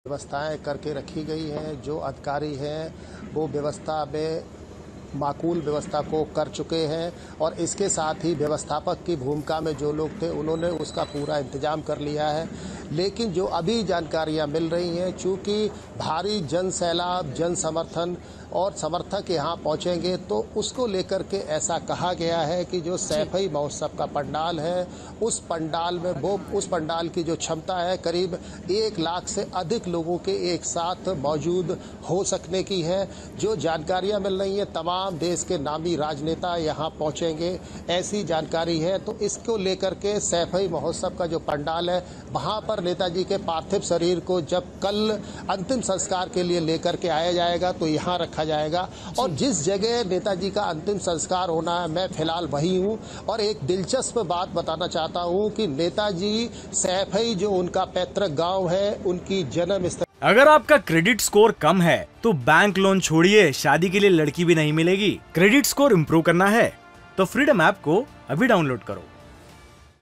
व्यवस्थाएं करके रखी गई हैं। जो अधिकारी हैं वो व्यवस्था में माकूल व्यवस्था को कर चुके हैं और इसके साथ ही व्यवस्थापक की भूमिका में जो लोग थे उन्होंने उसका पूरा इंतजाम कर लिया है। लेकिन जो अभी जानकारियां मिल रही हैं, चूंकि भारी जन सैलाब, जन समर्थन और समर्थक यहां पहुंचेंगे, तो उसको लेकर के ऐसा कहा गया है कि जो सैफई महोत्सव का पंडाल है उस पंडाल की जो क्षमता है करीब 1 लाख से अधिक लोगों के एक साथ मौजूद हो सकने की है। जो जानकारियां मिल रही हैं, तमाम देश के नामी राजनेता यहां पहुंचेंगे, ऐसी जानकारी है। तो इसको लेकर के सैफई महोत्सव का जो पंडाल है, वहां पर नेताजी के पार्थिव शरीर को जब कल अंतिम संस्कार के लिए लेकर के आया जाएगा तो यहां रखा जाएगा। और जिस जगह नेताजी का अंतिम संस्कार होना है, मैं फिलहाल वही हूं। और एक दिलचस्प बात बताना चाहता हूं कि नेताजी सैफई जो उनका पैतृक गांव है, उनकी जन्म स्थल। अगर आपका क्रेडिट स्कोर कम है तो बैंक लोन छोड़िए, शादी के लिए लड़की भी नहीं मिलेगी। क्रेडिट स्कोर इम्प्रूव करना है तो फ्रीडम ऐप को अभी डाउनलोड करो।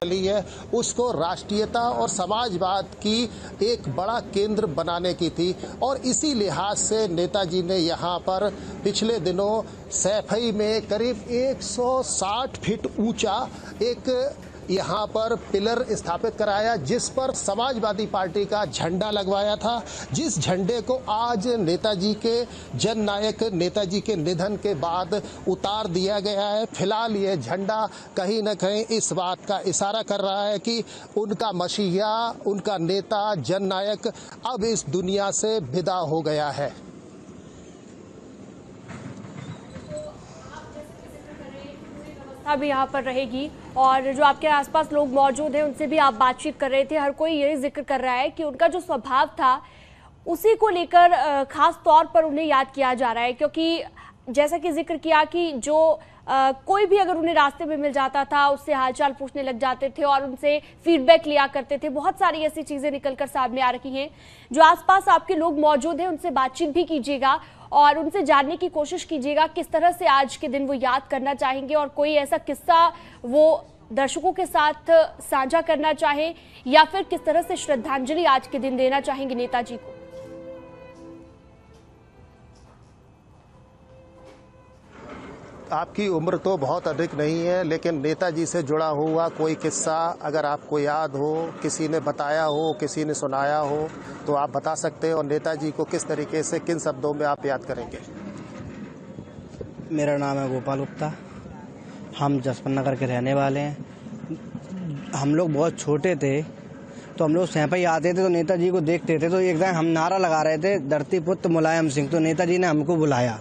है उसको राष्ट्रीयता और समाजवाद की एक बड़ा केंद्र बनाने की थी और इसी लिहाज से नेताजी ने यहाँ पर पिछले दिनों सैफई में करीब 160 फीट ऊंचा एक यहाँ पर पिलर स्थापित कराया, जिस पर समाजवादी पार्टी का झंडा लगवाया था, जिस झंडे को आज नेताजी के जननायक नेताजी के निधन के बाद उतार दिया गया है। फिलहाल ये झंडा कहीं न कहीं इस बात का इशारा कर रहा है कि उनका मसीहा, उनका नेता, जननायक अब इस दुनिया से विदा हो गया है। भी यहाँ पर रहेगी और जो आपके आसपास लोग मौजूद हैं उनसे भी आप बातचीत कर रहे थे। हर कोई यही जिक्र कर रहा है कि उनका जो स्वभाव था उसी को लेकर खास तौर पर उन्हें याद किया जा रहा है, क्योंकि जैसा कि जिक्र किया कि जो कोई भी अगर उन्हें रास्ते में मिल जाता था उससे हालचाल पूछने लग जाते थे और उनसे फीडबैक लिया करते थे। बहुत सारी ऐसी चीजें निकलकर सामने आ रही हैं। जो आसपास आपके लोग मौजूद हैं उनसे बातचीत भी कीजिएगा और उनसे जानने की कोशिश कीजिएगा किस तरह से आज के दिन वो याद करना चाहेंगे और कोई ऐसा किस्सा वो दर्शकों के साथ साझा करना चाहे या फिर किस तरह से श्रद्धांजलि आज के दिन देना चाहेंगे नेताजी को। आपकी उम्र तो बहुत अधिक नहीं है, लेकिन नेताजी से जुड़ा हुआ कोई किस्सा अगर आपको याद हो, किसी ने बताया हो, किसी ने सुनाया हो, तो आप बता सकते हैं और नेताजी को किस तरीके से, किन शब्दों में आप याद करेंगे। मेरा नाम है गोपाल गुप्ता, हम जसवंत नगर के रहने वाले हैं। हम लोग बहुत छोटे थे तो हम लोग सैफई आते थे तो नेताजी को देखते थे, तो एक दिन हम नारा लगा रहे थे धरती पुत्र मुलायम सिंह, तो नेताजी ने हमको बुलाया।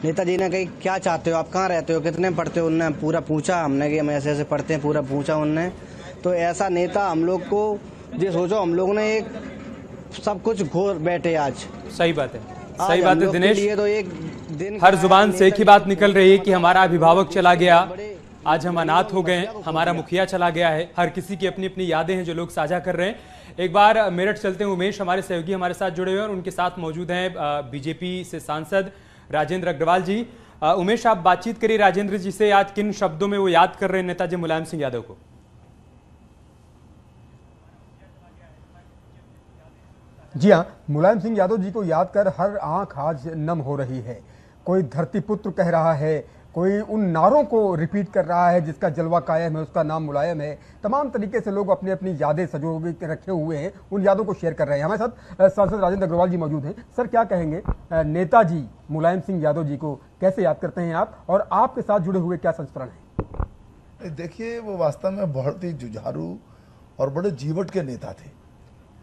नेताजी ने कही क्या चाहते हो, आप कहाँ रहते हो, कितने पढ़ते हो, उनने पूरा पूछा। हमने कि हम ऐसे ऐसे पढ़ते हैं, पूरा पूछा उनने। तो ऐसा नेता हम लोग को ये सोचो हम लोग ने एक सब कुछ घोर बैठे आज। सही बात है, सही बात है दिनेश। तो एक दिन हर जुबान से एक ही बात निकल रही है कि हमारा अभिभावक चला गया, आज हम अनाथ हो गए, हमारा मुखिया चला गया है। हर किसी की अपनी अपनी यादें हैं जो लोग साझा कर रहे हैं। एक बार मेरठ चलते हैं, उमेश हमारे सहयोगी हमारे साथ जुड़े हुए हैं और उनके साथ मौजूद हैं बीजेपी से सांसद राजेंद्र अग्रवाल जी। उमेश, आप बातचीत करिए राजेंद्र जी से, आज किन शब्दों में वो याद कर रहे हैं नेताजी मुलायम सिंह यादव को। जी हाँ, मुलायम सिंह यादव जी को याद कर हर आंख आज नम हो रही है। कोई धरती पुत्र कह रहा है, कोई उन नारों को रिपीट कर रहा है जिसका जलवा कायम है, उसका नाम मुलायम है। तमाम तरीके से लोग अपनी अपनी यादें सजो के रखे हुए हैं, उन यादों को शेयर कर रहे हैं। हमारे साथ सांसद राजेंद्र अग्रवाल जी मौजूद हैं। सर, क्या कहेंगे, नेताजी मुलायम सिंह यादव जी को कैसे याद करते हैं आप, और आपके साथ जुड़े हुए क्या संस्मरण है? देखिए, वो वास्तव में बहुत ही जुझारू और बड़े जीवट के नेता थे।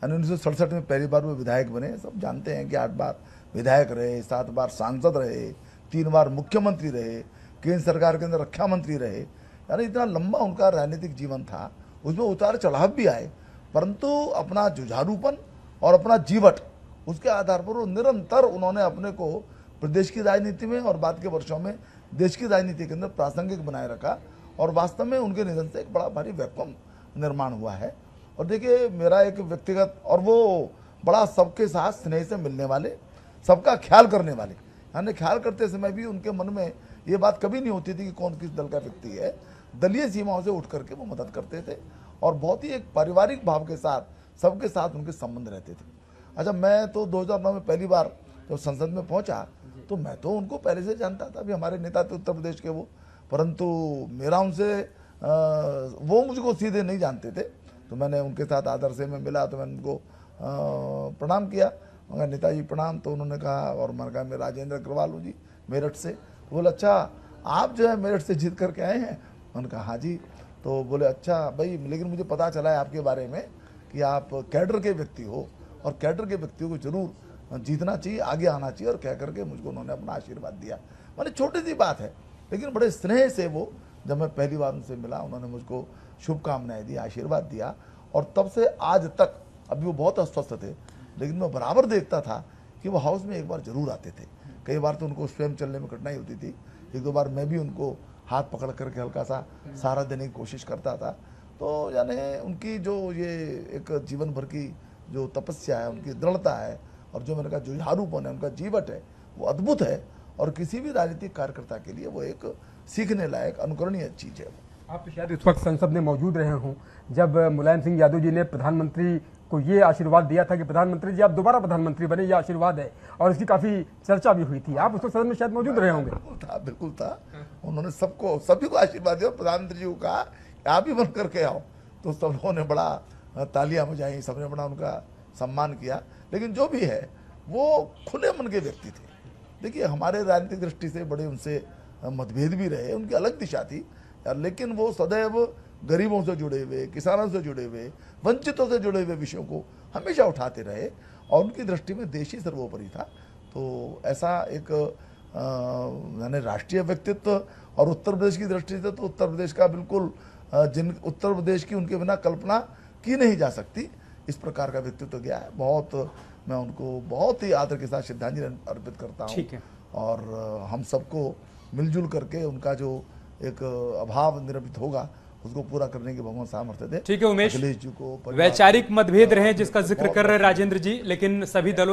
1967 में पहली बार वो विधायक बने। सब जानते हैं कि 8 बार विधायक रहे, 7 बार सांसद रहे, 3 बार मुख्यमंत्री रहे, केंद्र सरकार के अंदर रक्षा मंत्री रहे। यानी इतना लंबा उनका राजनीतिक जीवन था, उसमें उतार चढ़ाव भी आए, परंतु अपना जुझारूपन और अपना जीवट, उसके आधार पर वो निरंतर उन्होंने अपने को प्रदेश की राजनीति में और बाद के वर्षों में देश की राजनीति के अंदर प्रासंगिक बनाए रखा। और वास्तव में उनके निधन से एक बड़ा भारी वैक्यूम निर्माण हुआ है। और देखिए, मेरा एक व्यक्तिगत, और वो बड़ा सबके साथ स्नेह से मिलने वाले, सबका ख्याल करने वाले, यानी ख्याल करते समय भी उनके मन में ये बात कभी नहीं होती थी कि कौन किस दल का व्यक्ति है। दलीय सीमाओं से उठ करके वो मदद करते थे और बहुत ही एक पारिवारिक भाव के साथ सबके साथ उनके संबंध रहते थे। अच्छा, मैं तो 2009 में पहली बार जब संसद में पहुंचा तो मैं तो उनको पहले से जानता था, भी हमारे नेता थे उत्तर प्रदेश के वो, परंतु मेरा उनसे वो मुझको सीधे नहीं जानते थे। तो मैंने उनके साथ आदर से मैं मिला, तो मैंने उनको प्रणाम किया, मगर नेताजी प्रणाम। तो उन्होंने कहा, और मैंने कहा मैं राजेंद्र अग्रवाल हूँ जी, मेरठ से। तो बोले अच्छा, आप जो है मेरठ से जीत करके आए हैं? उन्होंने कहा हाँ जी। तो बोले अच्छा भाई, लेकिन मुझे पता चला है आपके बारे में कि आप कैडर के व्यक्ति हो, और कैडर के व्यक्तियों को जरूर जीतना चाहिए, आगे आना चाहिए, और कह करके मुझको उन्होंने अपना आशीर्वाद दिया। मैंने छोटी सी बात है, लेकिन बड़े स्नेह से वो, जब मैं पहली बार उनसे मिला, उन्होंने मुझको शुभकामनाएं दी, आशीर्वाद दिया। और तब से आज तक, अभी वो बहुत अस्वस्थ थे, लेकिन मैं बराबर देखता था कि वो हाउस में एक बार जरूर आते थे। कई बार तो उनको स्वयं चलने में कठिनाई होती थी, एक दो बार मैं भी उनको हाथ पकड़ करके हल्का सा सहारा देने की कोशिश करता था। तो यानी उनकी जो ये एक जीवन भर की जो तपस्या है, उनकी दृढ़ता है, और जो मैंने कहा जुझारूपन है, उनका जीवट है, वो अद्भुत है। और किसी भी राजनीतिक कार्यकर्ता के लिए वो एक सीखने लायक, अनुकरणीय चीज़ है। आप तो शायद इस वक्त संसद में मौजूद रहे हों जब मुलायम सिंह यादव जी ने प्रधानमंत्री को ये आशीर्वाद दिया था कि प्रधानमंत्री जी आप दोबारा प्रधानमंत्री बने, ये आशीर्वाद है, और इसकी काफी चर्चा भी हुई थी। आप उस वक्त सदन में शायद मौजूद रहे होंगे। बिल्कुल था। उन्होंने सभी को आशीर्वाद दिया। प्रधानमंत्री जी को कहा आप ही बन करके आओ, तो सब लोगों ने बड़ा तालियां बजाई, सबने बड़ा उनका सम्मान किया। लेकिन जो भी है, वो खुले मन के व्यक्ति थे। देखिए, हमारे राजनीतिक दृष्टि से बड़े उनसे मतभेद भी रहे, उनकी अलग दिशा थी, लेकिन वो सदैव गरीबों से जुड़े हुए, किसानों से जुड़े हुए, वंचितों से जुड़े हुए विषयों को हमेशा उठाते रहे, और उनकी दृष्टि में देश ही सर्वोपरि था। तो ऐसा एक यानी राष्ट्रीय व्यक्तित्व, और उत्तर प्रदेश की दृष्टि से तो उत्तर प्रदेश का बिल्कुल उत्तर प्रदेश की उनके बिना कल्पना की नहीं जा सकती, इस प्रकार का व्यक्तित्व गया है। बहुत मैं उनको बहुत ही आदर के साथ श्रद्धांजलि अर्पित करता हूँ। और हम सबको मिलजुल करके उनका जो एक अभाव निरपित होगा, उसको पूरा करने की भगवान सामर्थ्य दे। ठीक है उमेश, अखिलेश जी को वैचारिक मतभेद रहे जिसका जिक्र कर रहे राजेंद्र जी, लेकिन सभी दलों